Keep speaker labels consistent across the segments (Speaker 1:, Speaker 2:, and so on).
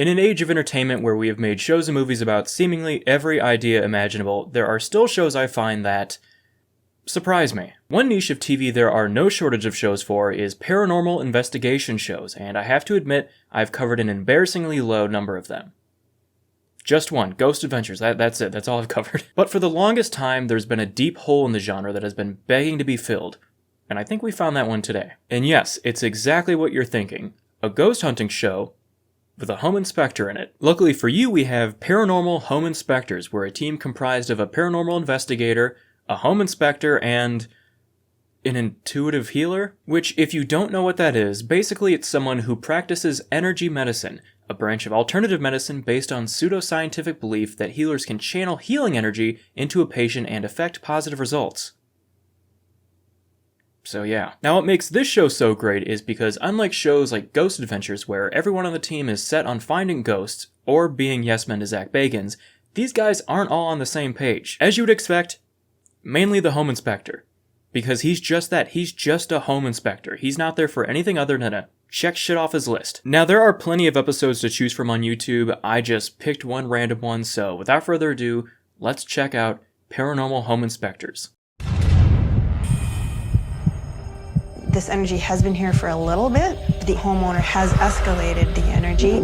Speaker 1: In an age of entertainment where we have made shows and movies about seemingly every idea imaginable, there are still shows I find that surprise me. One niche of TV there are no shortage of shows for is paranormal investigation shows, and I have to admit I've covered an embarrassingly low number of them. Just one, Ghost Adventures, that's it, that's all I've covered. But for the longest time, there's been a deep hole in the genre that has been begging to be filled, and I think we found that one today. And yes, it's exactly what you're thinking, a ghost hunting show with a home inspector in it. Luckily for you, we have Paranormal Home Inspectors. We're a team comprised of a paranormal investigator, a home inspector, and an intuitive healer? Which, if you don't know what that is, basically it's someone who practices energy medicine, a branch of alternative medicine based on pseudoscientific belief that healers can channel healing energy into a patient and affect positive results. So yeah. Now what makes this show so great is because unlike shows like Ghost Adventures where everyone on the team is set on finding ghosts, or being yes men to Zach Bagans, these guys aren't all on the same page. As you would expect, mainly the home inspector. Because he's just that, he's just a home inspector. He's not there for anything other than to check shit off his list. Now there are plenty of episodes to choose from on YouTube, I just picked one random one, so without further ado, let's check out Paranormal Home Inspectors.
Speaker 2: This energy has been here for a little bit. The homeowner has escalated the energy.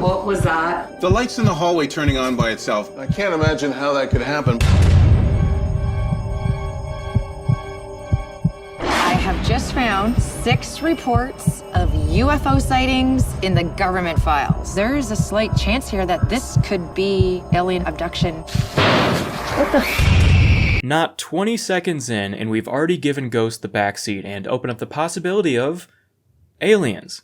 Speaker 3: What was that?
Speaker 4: The lights in the hallway turning on by itself.
Speaker 5: I can't imagine how that could happen.
Speaker 3: I have just found 6 reports of UFO sightings in the government files. There is a slight chance here that this could be alien abduction. What the?
Speaker 1: Not 20 seconds in, and we've already given Ghost the backseat and opened up the possibility of aliens.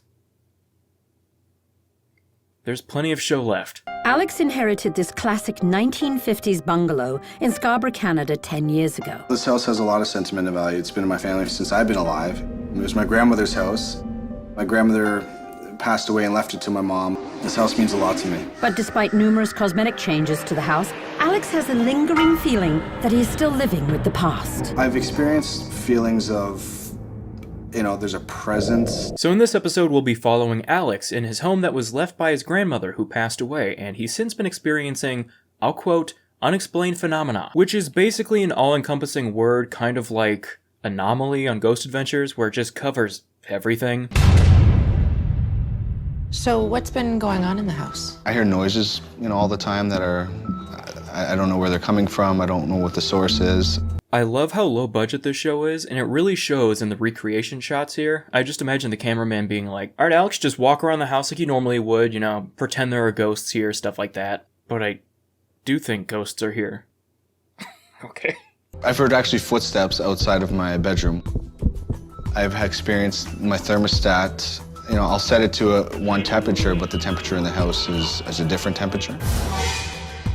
Speaker 1: There's plenty of show left.
Speaker 6: Alex inherited this classic 1950s bungalow in Scarborough, Canada 10 years ago.
Speaker 7: This house has a lot of sentimental value. It's been in my family since I've been alive. It was my grandmother's house. My grandmother passed away and left it to my mom. This house means a lot to me.
Speaker 6: But despite numerous cosmetic changes to the house, Alex has a lingering feeling that he is still living with the past.
Speaker 7: I've experienced feelings of, there's a presence.
Speaker 1: So in this episode, we'll be following Alex in his home that was left by his grandmother who passed away, and he's since been experiencing, I'll quote, unexplained phenomena, which is basically an all-encompassing word kind of like anomaly on Ghost Adventures, where it just covers everything.
Speaker 8: So what's been going on in the house?
Speaker 5: I hear noises, all the time that are, I don't know where they're coming from. I don't know what the source is.
Speaker 1: I love how low budget this show is, and it really shows in the recreation shots here. I just imagine the cameraman being like, alright Alex, just walk around the house like you normally would, pretend there are ghosts here, stuff like that. But I do think ghosts are here. Okay.
Speaker 5: I've heard actually footsteps outside of my bedroom. I've experienced my thermostat. I'll set it to one temperature, but the temperature in the house is a different temperature.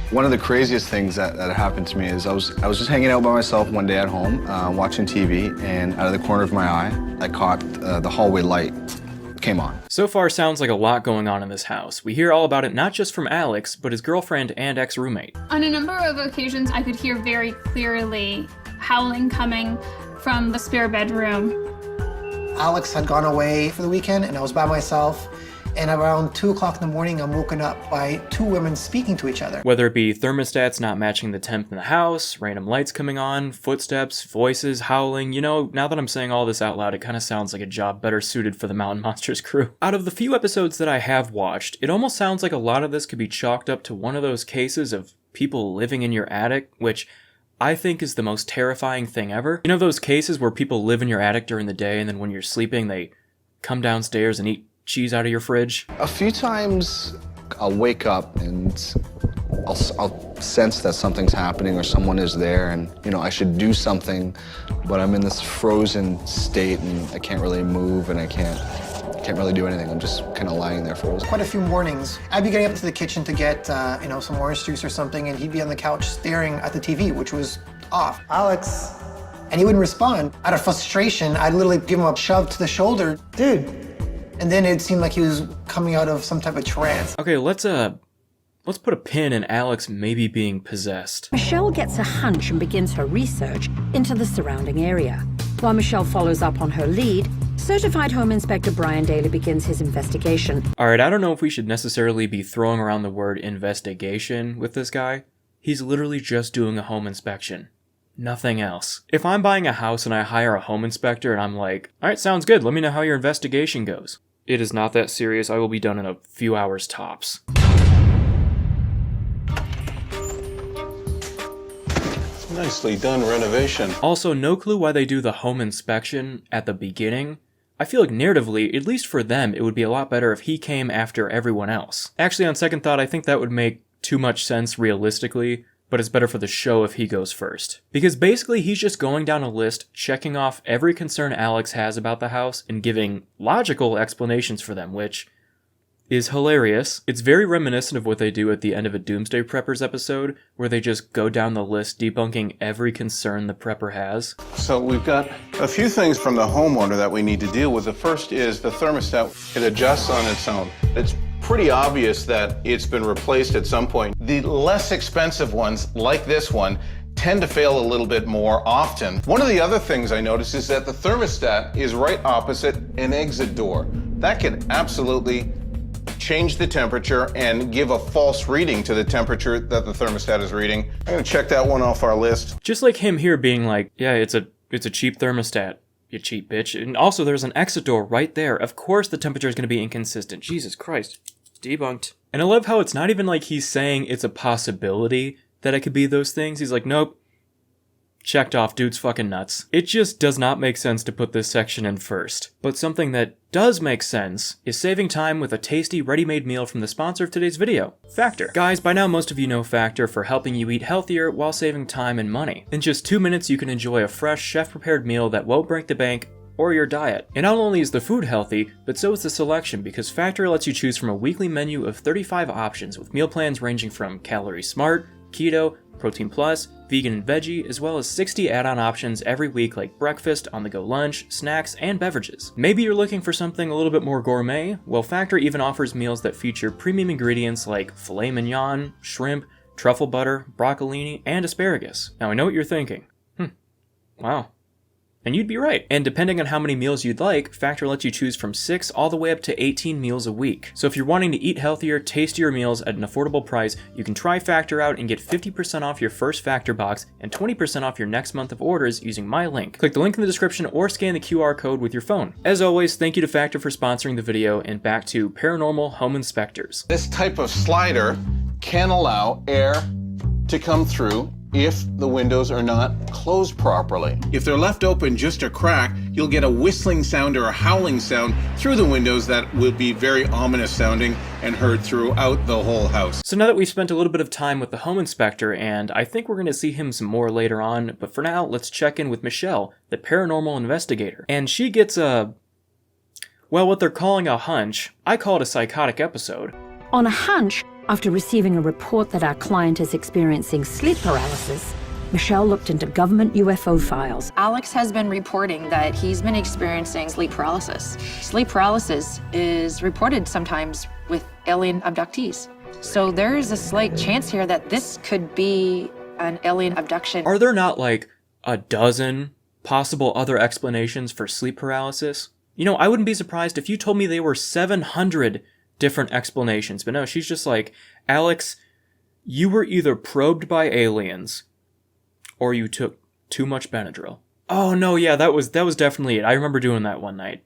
Speaker 5: One of the craziest things that happened to me is I was just hanging out by myself one day at home, watching TV, and out of the corner of my eye, I caught the hallway light came on.
Speaker 1: So far, sounds like a lot going on in this house. We hear all about it not just from Alex, but his girlfriend and ex-roommate.
Speaker 9: On a number of occasions, I could hear very clearly howling coming from the spare bedroom.
Speaker 10: Alex had gone away for the weekend, and I was by myself. And around 2 o'clock in the morning, I'm woken up by 2 women speaking to each other.
Speaker 1: Whether it be thermostats not matching the temp in the house, random lights coming on, footsteps, voices, howling, now that I'm saying all this out loud, it kind of sounds like a job better suited for the Mountain Monsters crew. Out of the few episodes that I have watched, it almost sounds like a lot of this could be chalked up to one of those cases of people living in your attic, which I think is the most terrifying thing ever. Those cases where people live in your attic during the day and then when you're sleeping, they come downstairs and eat cheese out of your fridge?
Speaker 5: A few times I'll wake up and I'll sense that something's happening or someone is there and, I should do something, but I'm in this frozen state and I can't really move and I can't really do anything. I'm just kind of lying there frozen.
Speaker 10: Quite a few mornings, I'd be getting up to the kitchen to get, some orange juice or something, and he'd be on the couch staring at the TV, which was off. Alex, and he wouldn't respond. Out of frustration, I'd literally give him a shove to the shoulder. Dude. And then it seemed like he was coming out of some type of trance.
Speaker 1: Okay, let's put a pin in Alex maybe being possessed.
Speaker 6: Michelle gets a hunch and begins her research into the surrounding area. While Michelle follows up on her lead, Certified Home Inspector Brian Daly begins his investigation.
Speaker 1: Alright, I don't know if we should necessarily be throwing around the word investigation with this guy. He's literally just doing a home inspection. Nothing else. If I'm buying a house and I hire a home inspector and I'm like, alright, sounds good, let me know how your investigation goes. It is not that serious, I will be done in a few hours tops.
Speaker 4: Nicely done renovation.
Speaker 1: Also, no clue why they do the home inspection at the beginning. I feel like narratively, at least for them, it would be a lot better if he came after everyone else. Actually, on second thought, I think that would make too much sense realistically, but it's better for the show if he goes first. Because basically, he's just going down a list, checking off every concern Alex has about the house, and giving logical explanations for them, which is hilarious. It's very reminiscent of what they do at the end of a Doomsday Preppers episode, where they just go down the list debunking every concern the prepper has.
Speaker 4: So we've got a few things from the homeowner that we need to deal with. The first is the thermostat. It adjusts on its own. It's pretty obvious that it's been replaced at some point. The less expensive ones, like this one, tend to fail a little bit more often. One of the other things I noticed is that the thermostat is right opposite an exit door. That can absolutely change the temperature and give a false reading to the temperature that the thermostat is reading. I'm gonna check that one off our list.
Speaker 1: Just like him here being like, yeah, it's a cheap thermostat, you cheap bitch. And also there's an exit door right there. Of course the temperature is gonna be inconsistent. Jesus Christ. Debunked. And I love how it's not even like he's saying it's a possibility that it could be those things. He's like, nope. Checked off, dude's fucking nuts. It just does not make sense to put this section in first. But something that does make sense is saving time with a tasty ready-made meal from the sponsor of today's video, Factor. Guys, by now most of you know Factor for helping you eat healthier while saving time and money. In just 2 minutes you can enjoy a fresh, chef-prepared meal that won't break the bank or your diet. And not only is the food healthy, but so is the selection, because Factor lets you choose from a weekly menu of 35 options with meal plans ranging from Calorie Smart, Keto, Protein Plus, Vegan and Veggie, as well as 60 add-on options every week like breakfast, on-the-go lunch, snacks, and beverages. Maybe you're looking for something a little bit more gourmet? Well, Factor even offers meals that feature premium ingredients like filet mignon, shrimp, truffle butter, broccolini, and asparagus. Now I know what you're thinking. Wow. And you'd be right. And depending on how many meals you'd like, Factor lets you choose from 6 all the way up to 18 meals a week. So if you're wanting to eat healthier, tastier meals at an affordable price, you can try Factor out and get 50% off your first Factor box and 20% off your next month of orders using my link. Click the link in the description or scan the QR code with your phone. As always, thank you to Factor for sponsoring the video, and back to Paranormal Home Inspectors.
Speaker 4: This type of slider can allow air to come through if the windows are not closed properly. If they're left open just a crack, you'll get a whistling sound or a howling sound through the windows that will be very ominous sounding and heard throughout the whole house.
Speaker 1: So now that we've spent a little bit of time with the home inspector, and I think we're going to see him some more later on, but for now, let's check in with Michelle, the paranormal investigator. And she gets well, what they're calling a hunch. I call it a psychotic episode.
Speaker 6: On a hunch, after receiving a report that our client is experiencing sleep paralysis, Michelle looked into government UFO files.
Speaker 3: Alex has been reporting that he's been experiencing sleep paralysis. Sleep paralysis is reported sometimes with alien abductees. So there is a slight chance here that this could be an alien abduction.
Speaker 1: Are there not like a dozen possible other explanations for sleep paralysis? You know, I wouldn't be surprised if you told me they were 700 different explanations, but no, she's just like, Alex, you were either probed by aliens or you took too much Benadryl. Oh no, yeah, that was definitely it. I remember doing that one night.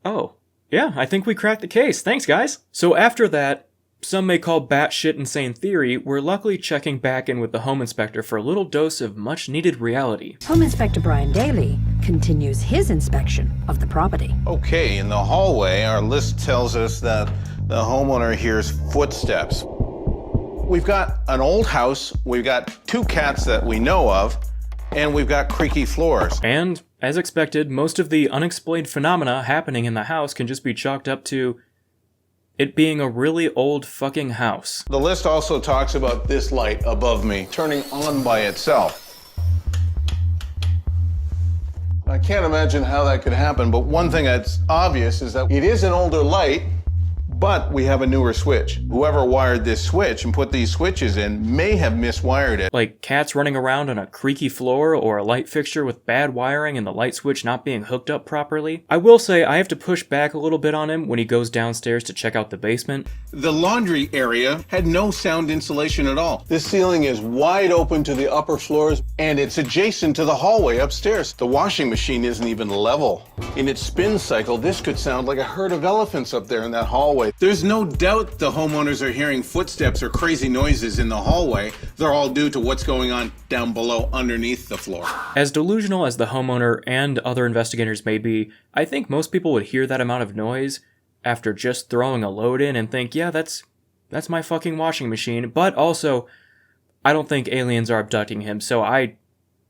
Speaker 1: Oh, yeah, I think we cracked the case. Thanks, guys. So after that, some may call batshit insane theory, we're luckily checking back in with the home inspector for a little dose of much needed reality.
Speaker 6: Home Inspector Brian Daly continues his inspection of the property.
Speaker 4: Okay, in the hallway, our list tells us that the homeowner hears footsteps. We've got an old house, we've got 2 cats that we know of, and we've got creaky floors.
Speaker 1: And, as expected, most of the unexplained phenomena happening in the house can just be chalked up to it being a really old fucking house.
Speaker 4: The list also talks about this light above me turning on by itself. I can't imagine how that could happen, but one thing that's obvious is that it is an older light, But we have a newer switch. Whoever wired this switch and put these switches in may have miswired it.
Speaker 1: Like cats running around on a creaky floor or a light fixture with bad wiring and the light switch not being hooked up properly. I will say I have to push back a little bit on him when he goes downstairs to check out the basement.
Speaker 4: The laundry area had no sound insulation at all. This ceiling is wide open to the upper floors and it's adjacent to the hallway upstairs. The washing machine isn't even level. In its spin cycle, this could sound like a herd of elephants up there in that hallway. There's no doubt the homeowners are hearing footsteps or crazy noises in the hallway. They're all due to what's going on down below underneath the floor.
Speaker 1: As delusional as the homeowner and other investigators may be, I think most people would hear that amount of noise after just throwing a load in and think, yeah, that's my fucking washing machine. But also, I don't think aliens are abducting him, so I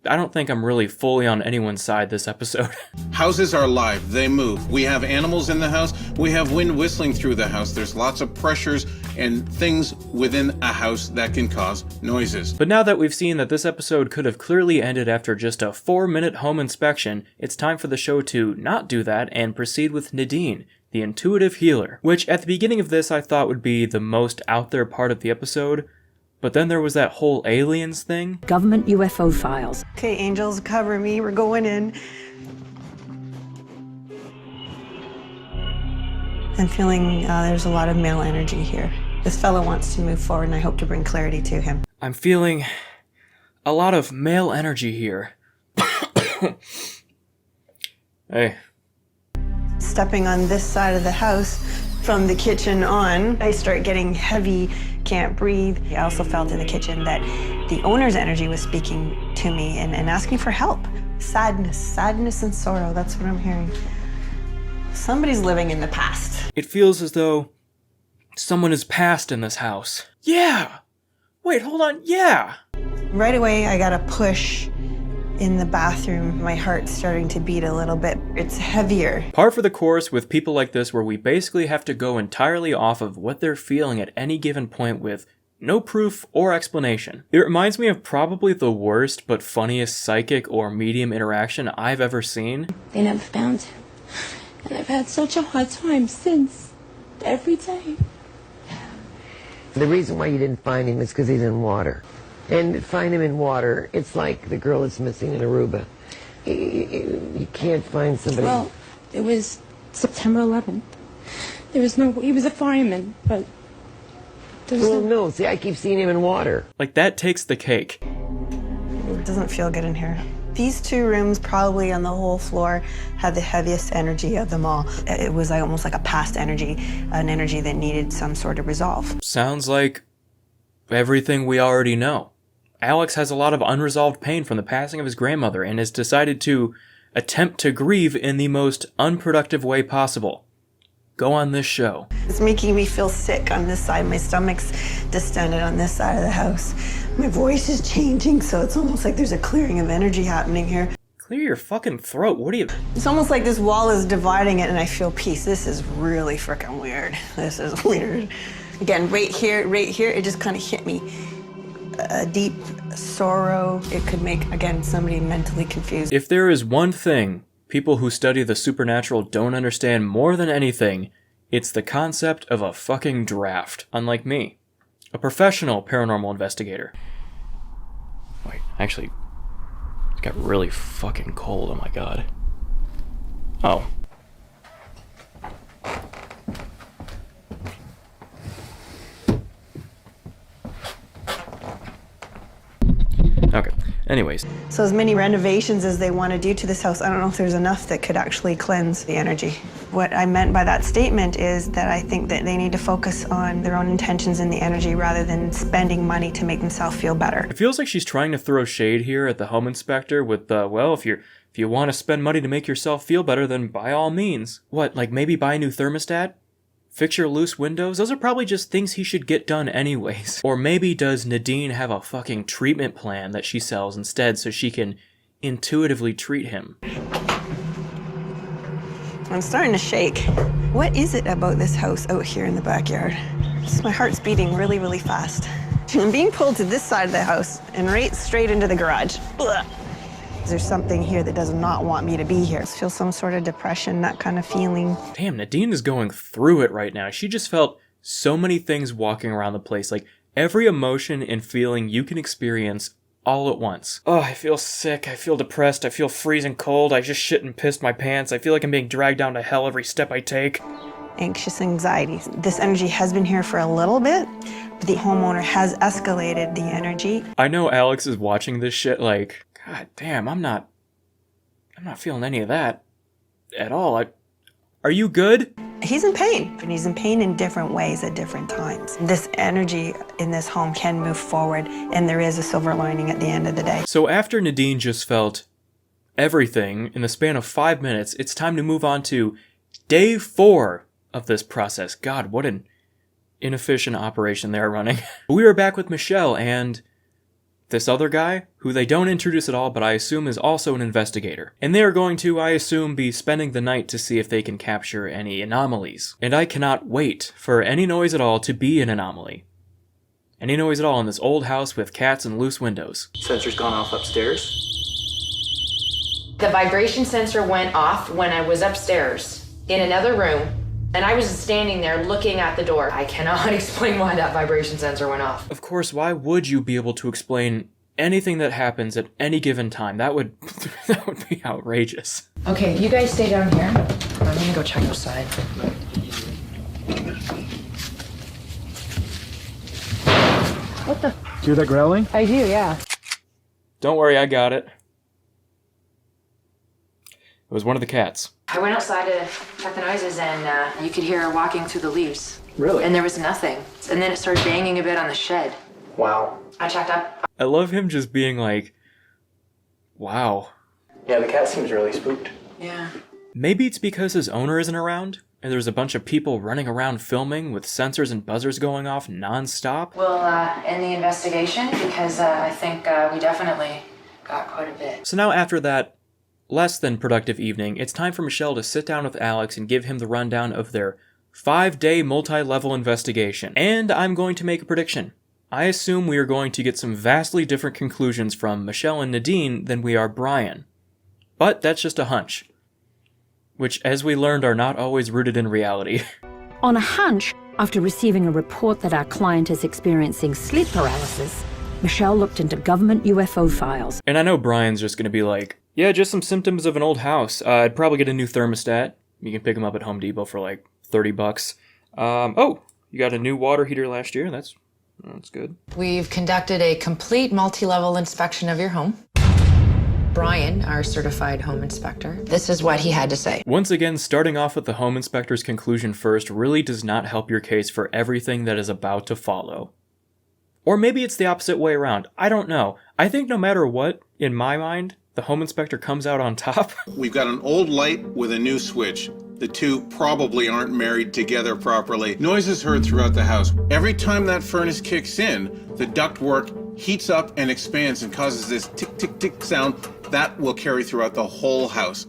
Speaker 1: don't think I'm really fully on anyone's side this episode.
Speaker 4: Houses are live, they move. We have animals in the house, we have wind whistling through the house. There's lots of pressures and things within a house that can cause noises.
Speaker 1: But now that we've seen that this episode could have clearly ended after just a 4-minute home inspection, it's time for the show to not do that and proceed with Nadine, the intuitive healer, which at the beginning of this I thought would be the most out there part of the episode, but then there was that whole aliens thing.
Speaker 6: Government UFO files.
Speaker 2: Okay, angels, cover me. We're going in. I'm feeling there's a lot of male energy here. This fellow wants to move forward, and I hope to bring clarity to him.
Speaker 1: I'm feeling a lot of male energy here. Hey.
Speaker 2: Stepping on this side of the house from the kitchen on, I start getting heavy, can't breathe. I also felt in the kitchen that the owner's energy was speaking to me and asking for help. Sadness and sorrow, that's what I'm hearing. Somebody's living in the past.
Speaker 1: It feels as though someone is passed in this house. Yeah! Wait, hold on, yeah!
Speaker 2: Right away, I got a push in the bathroom. My heart's starting to beat a little bit. It's heavier.
Speaker 1: Par for the course with people like this where we basically have to go entirely off of what they're feeling at any given point with no proof or explanation. It reminds me of probably the worst but funniest psychic or medium interaction I've ever seen.
Speaker 11: They never found him. And I've had such a hard time since. Every day.
Speaker 12: The reason why you didn't find him is because he's in water. And find him in water, it's like the girl that's missing in Aruba. You can't find somebody.
Speaker 11: Well, it was September 11th. There was no, he was a fireman, but
Speaker 12: no, see, I keep seeing him in water.
Speaker 1: Like, that takes the cake.
Speaker 2: It doesn't feel good in here. These two rooms, probably on the whole floor, had the heaviest energy of them all. It was almost like a past energy, an energy that needed some sort of resolve.
Speaker 1: Sounds like everything we already know. Alex has a lot of unresolved pain from the passing of his grandmother and has decided to attempt to grieve in the most unproductive way possible. Go on this show.
Speaker 2: It's making me feel sick on this side. My stomach's distended on this side of the house. My voice is changing, so it's almost like there's a clearing of energy happening here.
Speaker 1: Clear your fucking throat. What are you...
Speaker 2: It's almost like this wall is dividing it and I feel peace. This is really freaking weird. This is weird. Again, right here, it just kind of hit me. A deep sorrow. It could make, again, somebody mentally confused.
Speaker 1: If there is one thing people who study the supernatural don't understand more than anything, it's the concept of a fucking draft, unlike me, a professional paranormal investigator. Wait, actually, it got really fucking cold, oh my god. Oh. Okay, anyways.
Speaker 2: So as many renovations as they want to do to this house, I don't know if there's enough that could actually cleanse the energy. What I meant by that statement is that I think that they need to focus on their own intentions in the energy rather than spending money to make themselves feel better.
Speaker 1: It feels like she's trying to throw shade here at the home inspector with the, well, if you want to spend money to make yourself feel better, then by all means. What, like maybe buy a new thermostat? Fix your loose windows? Those are probably just things he should get done anyways. Or maybe does Nadine have a fucking treatment plan that she sells instead so she can intuitively treat him?
Speaker 2: I'm starting to shake. What is it about this house out here in the backyard? My heart's beating really, really fast. I'm being pulled to this side of the house and right straight into the garage. Blah. There's something here that does not want me to be here. I feel some sort of depression, that kind of feeling.
Speaker 1: Damn, Nadine is going through it right now. She just felt so many things walking around the place, like every emotion and feeling you can experience all at once. Oh, I feel sick, I feel depressed, I feel freezing cold, I just shit and pissed my pants, I feel like I'm being dragged down to hell every step I take.
Speaker 2: Anxious anxiety. This energy has been here for a little bit, but the homeowner has escalated the energy.
Speaker 1: I know Alex is watching this shit like, God damn, I'm not feeling any of that at all. Are you good?
Speaker 2: He's in pain, and he's in pain in different ways at different times. This energy in this home can move forward, and there is a silver lining at the end of the day.
Speaker 1: So after Nadine just felt everything in the span of 5 minutes, it's time to move on to day 4 of this process. God, what an inefficient operation they're running. We are back with Michelle and this other guy, who they don't introduce at all, but I assume is also an investigator. And they are going to, I assume, be spending the night to see if they can capture any anomalies. And I cannot wait for any noise at all to be an anomaly. Any noise at all in this old house with cats and loose windows.
Speaker 13: Sensor's gone off upstairs.
Speaker 3: The vibration sensor went off when I was upstairs in another room, and I was standing there looking at the door. I cannot explain why that vibration sensor went off.
Speaker 1: Of course, why would you be able to explain anything that happens at any given time? That would be outrageous.
Speaker 3: Okay, you guys stay down here. I'm gonna go check outside. What the?
Speaker 14: Do you hear that growling?
Speaker 3: I do, yeah.
Speaker 1: Don't worry, I got it. It was one of the cats.
Speaker 3: I went outside to check the noises, and you could hear her walking through the leaves.
Speaker 13: Really?
Speaker 3: And there was nothing. And then it started banging a bit on the shed.
Speaker 13: Wow.
Speaker 3: I checked up.
Speaker 1: I love him just being like, wow.
Speaker 13: Yeah, the cat seems really spooked.
Speaker 3: Yeah.
Speaker 1: Maybe it's because his owner isn't around, and there's a bunch of people running around filming with sensors and buzzers going off non-stop.
Speaker 3: We'll end the investigation because I think we definitely got quite a bit.
Speaker 1: So now after that less than productive evening, it's time for Michelle to sit down with Alex and give him the rundown of their 5-day multi-level investigation. And I'm going to make a prediction. I assume we are going to get some vastly different conclusions from Michelle and Nadine than we are Brian. But that's just a hunch. Which, as we learned, are not always rooted in reality.
Speaker 6: On a hunch, after receiving a report that our client is experiencing sleep paralysis, Michelle looked into government UFO files.
Speaker 1: And I know Brian's just going to be like, yeah, just some symptoms of an old house. I'd probably get a new thermostat. You can pick them up at Home Depot for like $30. Oh, you got a new water heater last year. That's good.
Speaker 3: We've conducted a complete multi-level inspection of your home. Brian, our certified home inspector, this is what he had to say.
Speaker 1: Once again, starting off with the home inspector's conclusion first really does not help your case for everything that is about to follow. Or maybe it's the opposite way around. I don't know. I think no matter what, in my mind, the home inspector comes out on top.
Speaker 4: We've got an old light with a new switch. The two probably aren't married together properly. Noise is heard throughout the house. Every time that furnace kicks in, the ductwork heats up and expands and causes this tick, tick, tick sound that will carry throughout the whole house.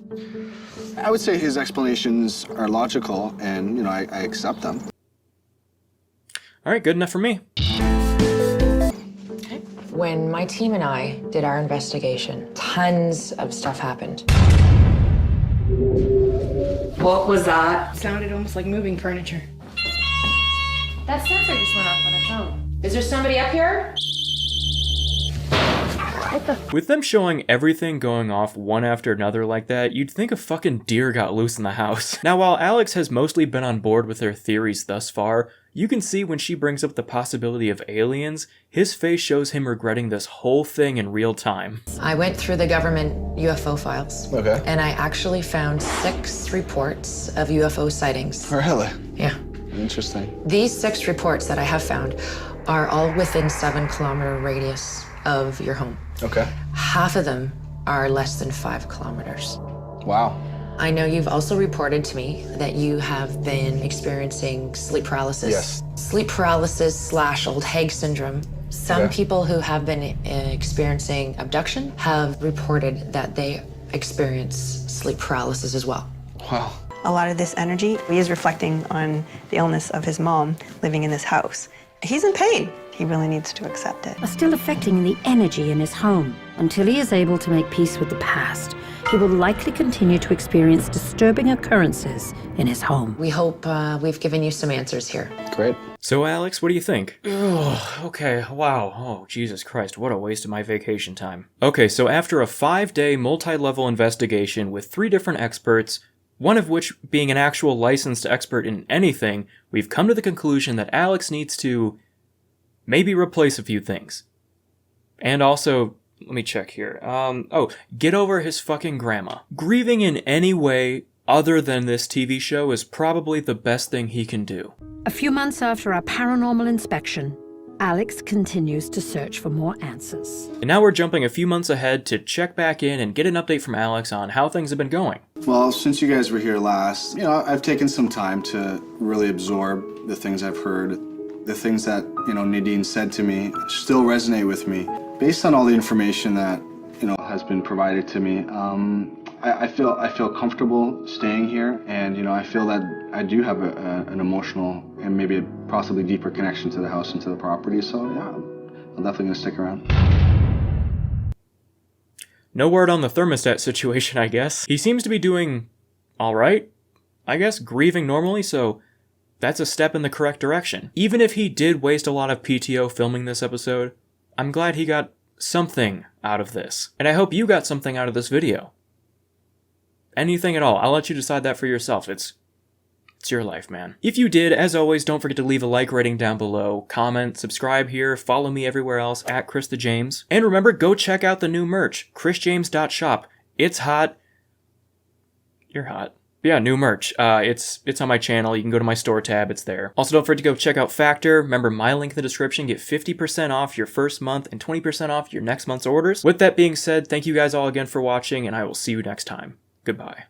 Speaker 7: I would say his explanations are logical, and, I accept them.
Speaker 1: All right, good enough for me.
Speaker 3: When my team and I did our investigation, tons of stuff happened. What was that?
Speaker 8: It sounded almost like moving furniture.
Speaker 3: That sensor just went off on its own. Is there somebody up here?
Speaker 1: With them showing everything going off one after another like that, you'd think a fucking deer got loose in the house. Now, while Alex has mostly been on board with their theories thus far, you can see when she brings up the possibility of aliens, his face shows him regretting this whole thing in real time.
Speaker 3: I went through the government UFO files.
Speaker 7: Okay.
Speaker 3: And I actually found 6 reports of UFO sightings.
Speaker 7: Really?
Speaker 3: Yeah.
Speaker 7: Interesting.
Speaker 3: These 6 reports that I have found are all within 7-kilometer radius of your home.
Speaker 7: Okay.
Speaker 3: Half of them are less than 5 kilometers.
Speaker 7: Wow.
Speaker 3: I know you've also reported to me that you have been experiencing sleep paralysis.
Speaker 7: Yes.
Speaker 3: Sleep paralysis / old hag syndrome. Some people who have been experiencing abduction have reported that they experience sleep paralysis as well.
Speaker 7: Wow.
Speaker 2: A lot of this energy is reflecting on the illness of his mom living in this house. He's in pain. He really needs to accept it.
Speaker 6: Are still affecting the energy in his home. Until he is able to make peace with the past, he will likely continue to experience disturbing occurrences in his home.
Speaker 3: We hope we've given you some answers here.
Speaker 5: Great.
Speaker 1: So, Alex, what do you think? Ugh, okay, wow. Oh, Jesus Christ, what a waste of my vacation time. Okay, so after a 5-day multi-level investigation with 3 different experts, one of which being an actual licensed expert in anything, we've come to the conclusion that Alex needs to maybe replace a few things. And also, let me check here. Get over his fucking grandma. Grieving in any way other than this TV show is probably the best thing he can do.
Speaker 6: A few months after our paranormal inspection, Alex continues to search for more answers.
Speaker 1: And now we're jumping a few months ahead to check back in and get an update from Alex on how things have been going.
Speaker 7: Well, since you guys were here last, I've taken some time to really absorb the things I've heard. The things that, Nadine said to me still resonate with me. Based on all the information that, has been provided to me, I feel comfortable staying here, and I feel that I do have an emotional and maybe a possibly deeper connection to the house and to the property. So yeah, I'm definitely gonna stick around.
Speaker 1: No word on the thermostat situation, I guess. He seems to be doing all right, I guess, grieving normally. So that's a step in the correct direction. Even if he did waste a lot of PTO filming this episode, I'm glad he got something out of this, and I hope you got something out of this video. Anything at all. I'll let you decide that for yourself. It's your life, man. If you did, as always, don't forget to leave a like rating down below, comment, subscribe here, follow me everywhere else at Chris the James. And remember, go check out the new merch, chrisjames.shop. It's hot. You're hot. Yeah, new merch. It's on my channel. You can go to my store tab. It's there. Also, don't forget to go check out Factor. Remember, my link in the description. Get 50% off your first month and 20% off your next month's orders. With that being said, thank you guys all again for watching, and I will see you next time. Goodbye.